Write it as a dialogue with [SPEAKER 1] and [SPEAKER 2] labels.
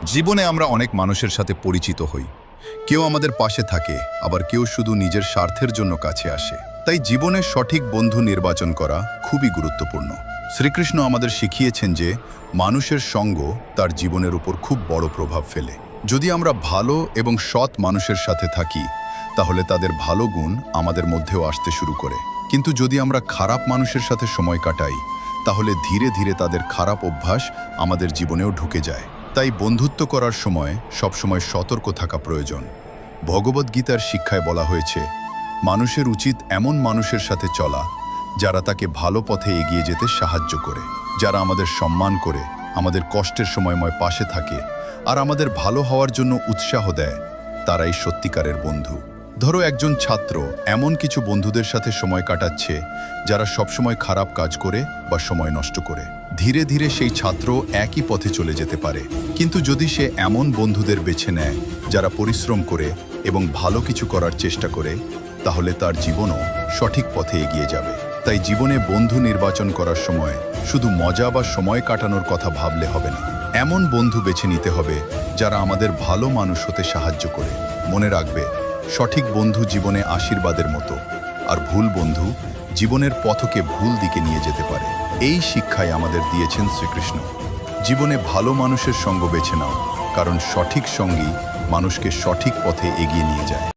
[SPEAKER 1] জীবনে আমরা অনেক মানুষের সাথে পরিচিত হই। কেউ আমাদের পাশে থাকে, আবার কেউ শুধু নিজের স্বার্থের জন্য কাছে আসে। তাই জীবনে সঠিক বন্ধু নির্বাচন করা খুবই গুরুত্বপূর্ণ। শ্রীকৃষ্ণ আমাদের শিখিয়েছেন যে মানুষের সঙ্গ তার জীবনের উপর খুব বড় প্রভাব ফেলে। যদি আমরা ভালো এবং সৎ মানুষের সাথে থাকি, তাহলে তাদের ভালো গুণ আমাদের মধ্যেও আসতে শুরু করে। কিন্তু যদি আমরা খারাপ মানুষের সাথে সময় কাটাই, তাহলে ধীরে ধীরে তাদের খারাপ অভ্যাস আমাদের জীবনেও ঢুকে যায়। তাই বন্ধুত্ব করার সময় সবসময় সতর্ক থাকা প্রয়োজন। ভগবদ্গীতার শিক্ষায় বলা হয়েছে, মানুষের উচিত এমন মানুষের সাথে চলা যারা তাকে ভালো পথে এগিয়ে যেতে সাহায্য করে, যারা আমাদের সম্মান করে, আমাদের কষ্টের সময়ময় পাশে থাকে আর আমাদের ভালো হওয়ার জন্য উৎসাহ দেয়। তারাই সত্যিকারের বন্ধু। ধরো একজন ছাত্র এমন কিছু বন্ধুদের সাথে সময় কাটাচ্ছে যারা সবসময় খারাপ কাজ করে বা সময় নষ্ট করে। ধীরে ধীরে সেই ছাত্র একই পথে চলে যেতে পারে। কিন্তু যদি সে এমন বন্ধুদের বেছে নেয় যারা পরিশ্রম করে এবং ভালো কিছু করার চেষ্টা করে, তাহলে তার জীবনও সঠিক পথে এগিয়ে যাবে। তাই জীবনে বন্ধু নির্বাচন করার সময় শুধু মজা বা সময় কাটানোর কথা ভাবলে হবে না। এমন বন্ধু বেছে নিতে হবে যারা আমাদের ভালো মানুষ হতে সাহায্য করে। মনে রাখবে, সঠিক বন্ধু জীবনে আশীর্বাদের মতো, আর ভুল বন্ধু জীবনের পথকে ভুল দিকে নিয়ে যেতে পারে। এই শিক্ষাই আমাদের দিয়েছেন শ্রীকৃষ্ণ। জীবনে ভালো মানুষের সঙ্গ বেছে নাও, কারণ সঠিক সঙ্গী মানুষকে সঠিক পথে এগিয়ে নিয়ে যায়।